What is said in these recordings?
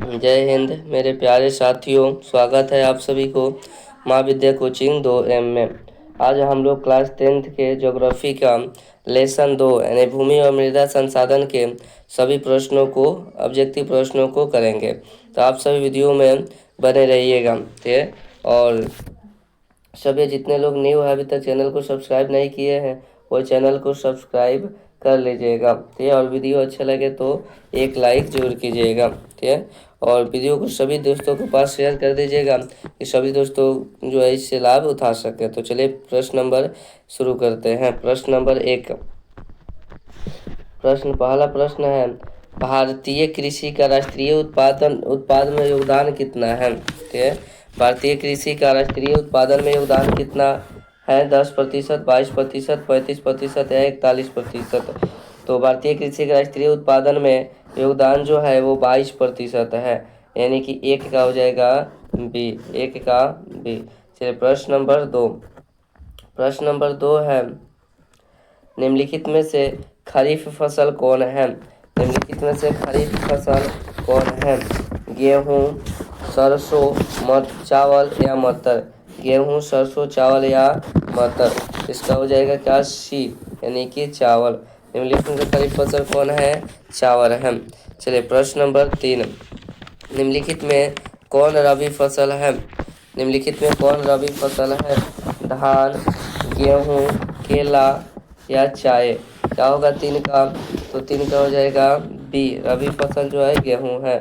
जय हिंद मेरे प्यारे साथियों, स्वागत है आप सभी को माँ विद्या कोचिंग 2M में। आज हम लोग क्लास 10th के ज्योग्राफी का लेसन 2 यानी भूमि और मृदा संसाधन के सभी प्रश्नों को ऑब्जेक्टिव प्रश्नों को करेंगे। तो आप सभी वीडियो में बने रहिएगा। ठीक है, और सभी जितने लोग न्यू है अभी तक चैनल को सब्सक्राइब नहीं किए हैं वो चैनल को सब्सक्राइब कर लीजिएगा। ठीक है, और वीडियो अच्छा लगे तो एक लाइक जरूर कीजिएगा। ठीक है, और वीडियो को सभी दोस्तों के पास शेयर कर दीजिएगा कि सभी दोस्तों जो है इससे लाभ उठा सके। तो चलिए प्रश्न नंबर शुरू करते हैं। प्रश्न नंबर 1। पहला प्रश्न है, भारतीय कृषि का राष्ट्रीय उत्पादन में योगदान कितना है? ठीक है, भारतीय कृषि का राष्ट्रीय उत्पादन में योगदान कितना है? 10%, 22%, 35% या 41%। तो भारतीय कृषि के राष्ट्रीय उत्पादन में योगदान जो है वो 22% है, यानी कि एक का हो जाएगा बी, एक का बी। चलिए प्रश्न नंबर 2। प्रश्न नंबर 2 है, निम्नलिखित में से खरीफ फसल कौन है? निम्नलिखित में से खरीफ फसल कौन है? गेहूँ, सरसों, चावल या मटर? गेहूँ, सरसों, चावल या मटर? इसका हो जाएगा क्या? सी, यानी कि चावल। निम्नलिखित में से खरीफ फसल कौन है? चावल है। चलिए प्रश्न नंबर 3। निम्नलिखित में कौन रबी फसल है? निम्नलिखित में कौन रबी फसल है? धान, गेहूँ, केला या चाय? क्या होगा 3 का? तो 3 का हो जाएगा बी, रबी फसल जो है गेहूँ है।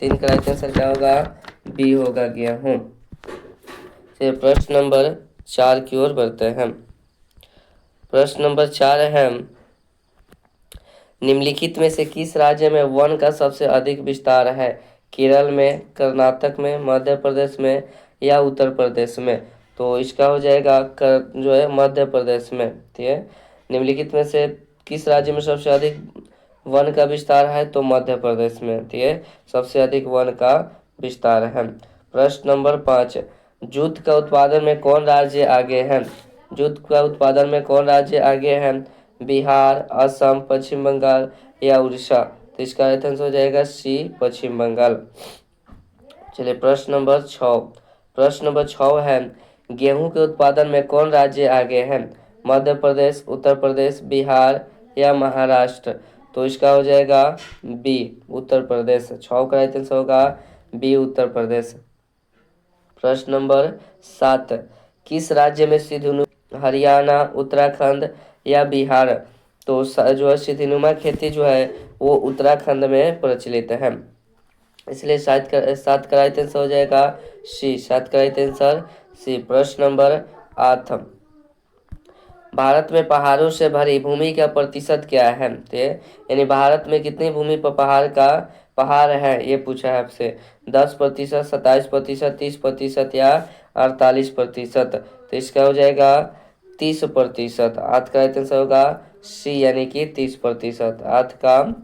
3 का राइट आंसर क्या होगा? बी होगा, गेहूँ। चलिए प्रश्न नंबर 4 की ओर बढ़ते हैं। प्रश्न नंबर 4 है, निम्नलिखित में से किस राज्य में वन का सबसे अधिक विस्तार है? केरल में, कर्नाटक में, मध्य प्रदेश में या उत्तर प्रदेश में? तो इसका हो जाएगा जो है मध्य प्रदेश में। ठीक है, निम्नलिखित में से किस राज्य में सबसे अधिक वन का विस्तार है? तो मध्य प्रदेश में। ठीक है, सबसे अधिक वन का विस्तार है। प्रश्न नंबर 5, जूट का उत्पादन में कौन राज्य आगे है? जूट का उत्पादन में कौन राज्य आगे है? बिहार, असम, पश्चिम बंगाल या उड़ीसा? तो इसका राइट आंसर हो जाएगा सी, पश्चिम बंगाल। चलिए प्रश्न नंबर 6। प्रश्न नंबर 6 है, गेहूं के उत्पादन में कौन राज्य आगे है? मध्य प्रदेश, उत्तर प्रदेश, बिहार या महाराष्ट्र? तो इसका हो जाएगा बी, उत्तर प्रदेश। 6 का राइट आंसर होगा बी, उत्तर प्रदेश। प्रश्न नंबर 7, किस राज्य में सिंधुनुमा? हरियाणा, उत्तराखंड या बिहार? तो जो है सिंधुनुमा खेती जो है वो उत्तराखंड में प्रचलित है, इसलिए 7 का राइट आंसर हो जाएगा सी, 7 का राइट आंसर सी। प्रश्न नंबर 8, भारत में पहाड़ों से भरी भूमि का प्रतिशत क्या है? यानी भारत में कितनी भूमि पर पहाड़ है ये पूछा है आपसे। 10%, 27%, 30% या 48%? तो इसका हो जाएगा 30%। 8 का राइट आंसर होगा सी, यानी कि 30%। 8 का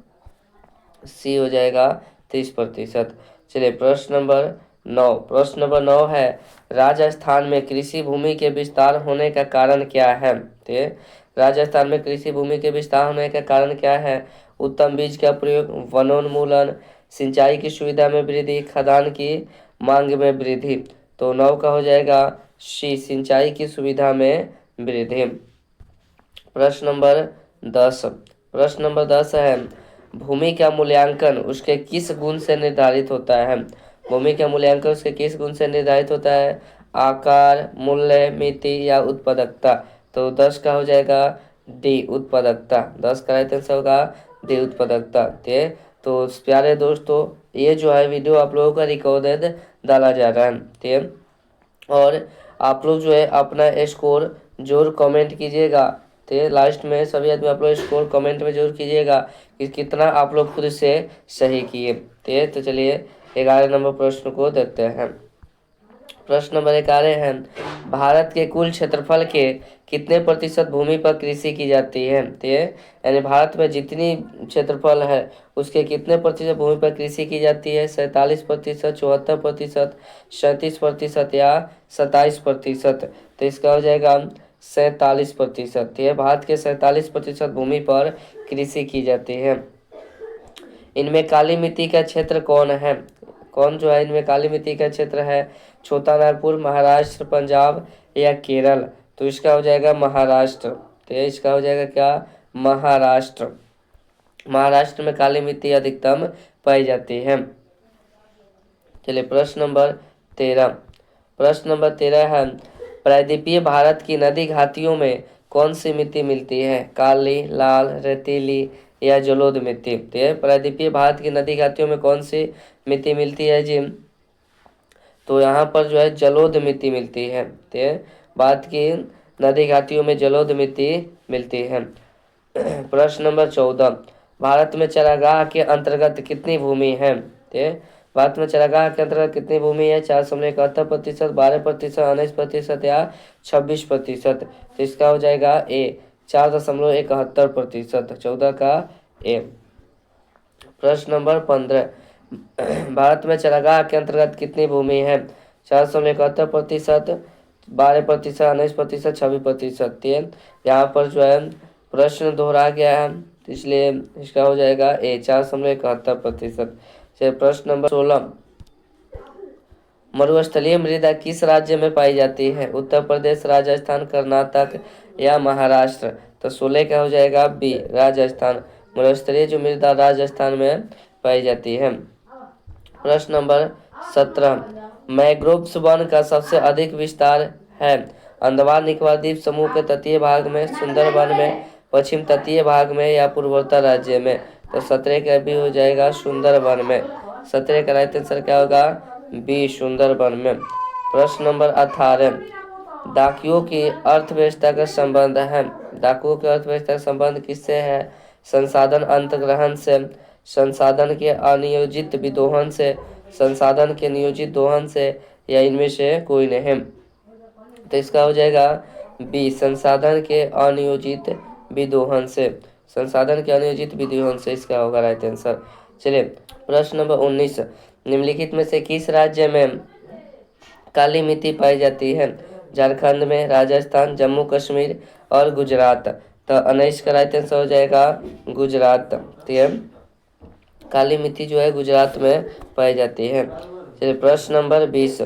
सी हो जाएगा 30%। चलिए प्रश्न नंबर 9। प्रश्न नंबर 9 है, राजस्थान में कृषि भूमि के विस्तार होने का कारण क्या है? राजस्थान में कृषि भूमि के विस्तार होने का कारण क्या है? उत्तम बीज का प्रयोग, वनोन्मूलन, सिंचाई की सुविधा में वृद्धि, खदान की मांग में वृद्धि? तो 9 का हो जाएगा सी, सिंचाई की सुविधा में वृद्धि। प्रश्न नंबर 10। प्रश्न नंबर 10 है, भूमि का मूल्यांकन उसके किस गुण से निर्धारित होता है? भूमि का मूल्यांकन उसके किस गुण से निर्धारित होता है? आकार, मूल्य, मिति या उत्पादकता? तो 10 का हो जाएगा डी, उत्पादकता। 10 का राइट आंसर होगा डी, उत्पादकता। ठीक, तो प्यारे दोस्तों ये जो है वीडियो आप लोगों का रिकॉर्डेड डाला जा रहा है। ठीक, और आप लोग जो है अपना स्कोर जरूर कमेंट कीजिएगा। तो लास्ट में सभी आदमी आप लोग स्कोर कमेंट में जरूर कीजिएगा कि कितना आप लोग खुद से सही किए। तो चलिए 11 नंबर प्रश्न को देखते हैं। प्रश्न नंबर 11 है, भारत के कुल क्षेत्रफल के कितने प्रतिशत भूमि पर कृषि की जाती है? यानी भारत में जितनी क्षेत्रफल है उसके कितने प्रतिशत भूमि पर कृषि की जाती है? 47%, 74%, 37% या 27%? तो इसका हो जाएगा 47%। यह भारत के 47% भूमि पर कृषि की जाती है। इनमें काली मिट्टी का क्षेत्र कौन है? कौन जो है इनमें काली मिट्टी का क्षेत्र है? छोटा नागपुर, महाराष्ट्र, पंजाब या केरल? तो इसका हो जाएगा महाराष्ट्र। तो इसका हो जाएगा क्या? महाराष्ट्र। महाराष्ट्र में काली मिट्टी अधिकतम पाई जाती है। चलिए प्रश्न नंबर 13। प्रश्न नंबर 13 है, प्रायद्वीपीय भारत की नदी घाटियों में कौन सी मिट्टी मिलती है? काली, लाल, रेतीली या जलोढ़ मिट्टी? तो ये प्रायद्वीपीय भारत की नदी घाटियों में कौन सी मिट्टी मिलती है जी? तो यहाँ पर जो है जलोढ़ मिट्टी मिलती है। तो भारत की नदी घाटियों में जलोढ़ मिट्टी मिलती है। प्रश्न नंबर 14, भारत में चारागाह के अंतर्गत कितनी भूमि है? तो भारत में चारागाह के अंतर्गत कितनी भूमि है? 4.71%, 12%, 19% या 26%? तो इसका हो जाएगा ए 4.71%, 14 का ए। प्रश्न नंबर 15, भारत में चारागाह के अंतर्गत कितनी भूमि है? 4.71%, 12%, 19%, 26%? यहाँ पर जो है प्रश्न दोहरा गया है, इसलिए इसका हो जाएगा ए 4.71%। प्रश्न नंबर 16, मरुस्थलीय मृदा किस राज्य में पाई जाती है? उत्तर प्रदेश, राजस्थान, कर्नाटक या महाराष्ट्र? तो 16 का हो जाएगा बी राजस्थान। मरुस्थलीय जो मृदा राजस्थान में पाई जाती है। प्रश्न नंबर 17, मैंग्रोव्स वन का सबसे अधिक विस्तार है अंडमान निकोबार द्वीप समूह के तटीय भाग में, सुंदरबन में, पश्चिम तटीय भाग में या पूर्वोत्तर राज्य में? तो 17 का भी हो जाएगा सुंदरबन में। 17 का राइट आंसर क्या होगा? बी सुंदरबन में। प्रश्न नंबर 18, डाकियों की अर्थव्यवस्था का संबंध है। डाकुओं की अर्थव्यवस्था का संबंध किससे है? संसाधन अंतर्ग्रहण से, संसाधन के अनियोजित विदोहन से, संसाधन के नियोजित दोहन से या इनमें से कोई नहीं? तो इसका हो जाएगा बी संसाधन के अनियोजित विदोहन से। संसाधन के अनियोजित विदोहन से इसका होगा राइट आंसर। चलिए प्रश्न नंबर 19, निम्नलिखित में से किस राज्य में काली मिट्टी पाई जाती है? झारखंड में, राजस्थान, जम्मू कश्मीर और गुजरात? तो 19 का राइट आंसर हो जाएगा गुजरात। तो काली मिट्टी जो है गुजरात में पाई जाती है। चलिए प्रश्न नंबर 20,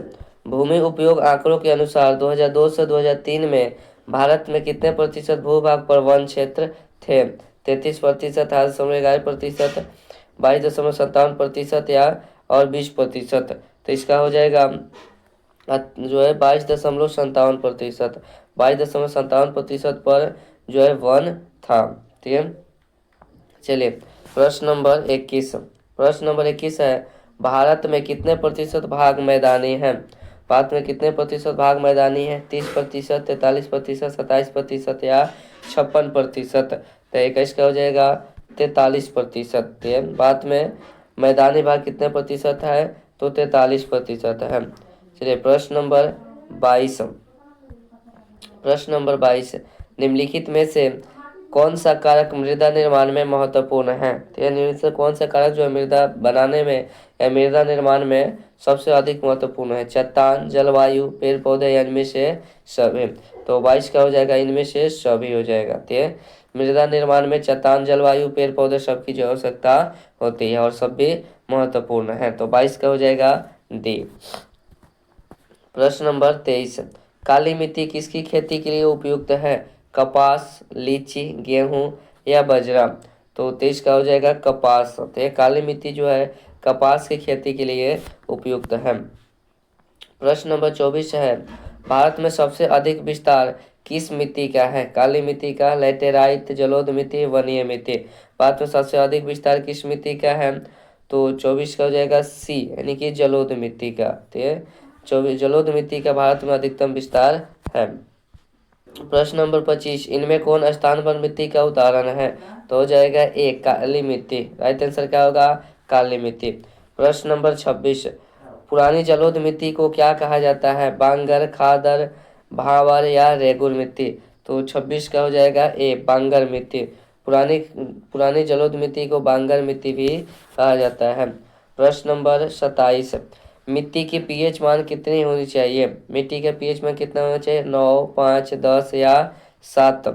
भूमि उपयोग आंकड़ों के अनुसार 2002 से 2003 में भारत में कितने प्रतिशत भूभाग पर वन क्षेत्र थे? 33%, 8.11%, 22.57% या और 20%? तो इसका हो जाएगा जो है 22.57%। 22.57% पर जो है वन था। ठीक है। चलिए प्रश्न नंबर 21। प्रश्न नंबर 21 है, भारत में कितने प्रतिशत भाग मैदानी है? भारत में कितने प्रतिशत भाग मैदानी है? 30%, 43%, 27% या 56%? तो 21 का हो जाएगा 43%। भारत में मैदानी भाग कितने प्रतिशत है? तो 43% है। चलिए प्रश्न नंबर 22। प्रश्न नंबर 22, निम्नलिखित में से कौन सा कारक मृदा निर्माण में महत्वपूर्ण है? तो निम्न से कौन सा कारक जो है मृदा बनाने में या मृदा निर्माण में सबसे अधिक महत्वपूर्ण है? चट्टान, जलवायु, पेड़ पौधे या इनमें से सभी? तो 22 का हो जाएगा इनमें से सभी हो जाएगा। तो मृदा निर्माण में चट्टान, जलवायु, पेड़ पौधे सबकी जो आवश्यकता होती है और सब भी महत्वपूर्ण है। तो 22 का हो जाएगा डी। प्रश्न नंबर 23, काली मिट्टी किसकी खेती के लिए उपयुक्त है? कपास, लीची, गेहूं या बाजरा? तो 23 का हो जाएगा कपास। तो ये काली मिट्टी जो है कपास की खेती के लिए उपयुक्त है। प्रश्न नंबर 24 है, भारत में सबसे अधिक विस्तार किस मिट्टी का है? काली मिट्टी का, लैटेराइट, जलोढ़ मिट्टी, वनीय मिट्टी? भारत में सबसे अधिक विस्तार किस मिट्टी का है? तो 24 का हो जाएगा सी यानी कि जलोढ़ मिट्टी का। तो 24 जलोढ़ मिट्टी का भारत में अधिकतम विस्तार है। प्रश्न नंबर 25, इनमें कौन स्थान पर मिट्टी का उदाहरण है? तो हो जाएगा ए काली मिट्टी। राइट आंसर क्या होगा? काली मिट्टी। प्रश्न नंबर 26, पुरानी जलोढ़ मिट्टी को क्या कहा जाता है? बांगर, खादर, भावर या रेगुर मिट्टी? तो 26 का हो जाएगा ए बांगर मिट्टी। पुरानी जलोढ़ मिट्टी को बांगर मिट्टी भी कहा जाता है। प्रश्न नंबर 27, मिट्टी की पीएच मान कितनी होनी चाहिए? मिट्टी का पीएच मान कितना होना चाहिए? 9, 5, 10 या 7?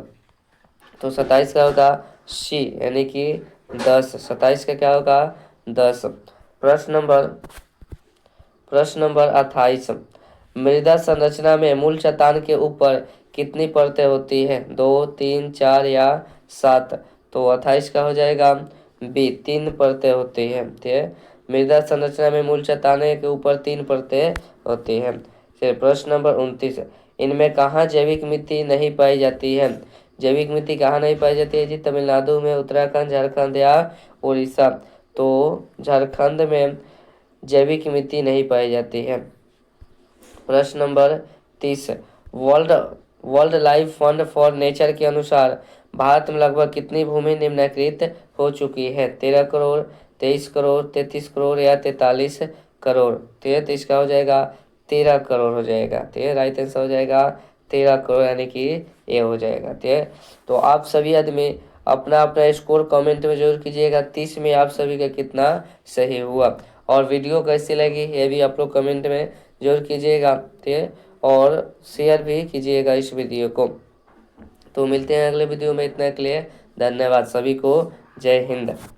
तो 27 का होगा सी यानी कि 10। 27 का क्या होगा? 10। प्रश्न नंबर प्रश्न नंबर 28, मृदा संरचना में मूल चट्टान के ऊपर कितनी परतें होती है? 2, 3, 4 या 7? तो 28 का हो जाएगा बी, 3 परतें होती हैं। ठीक है, मृदा संरचना में मूल चट्टान के ऊपर 3 परतें होती हैं। फिर प्रश्न नंबर 29, इनमें कहाँ जैविक मिट्टी नहीं पाई जाती है? जैविक मिट्टी कहाँ नहीं पाई जाती है जी? तमिलनाडु में, उत्तराखंड, झारखंड या उड़ीसा? तो झारखंड में जैविक मिट्टी नहीं पाई जाती है। प्रश्न number 30, world world life fund for nature के अनुसार भारत में लगभग कितनी भूमि निम्नलिखित हो चुकी है? 13 करोड़, 23 करोड़, 33 करोड़ या 43 करोड़? ठीक है, तो इसका हो जाएगा 13 करोड़ हो जाएगा। ठीक है, राइट आंसर हो जाएगा 13 करोड़, यानी कि ये हो जाएगा। ठीक है, तो आप सभी आदमी अपना अपना स्कोर कमेंट में जरूर कीजिएगा, 30 में आप सभी का कितना सही हुआ। और वीडियो कैसी लगी ये भी आप लोग कमेंट में जरूर कीजिएगा। ठीक है, और शेयर भी कीजिएगा इस वीडियो को। तो मिलते हैं अगले वीडियो में, इतना के लिए धन्यवाद सभी को। जय हिंद।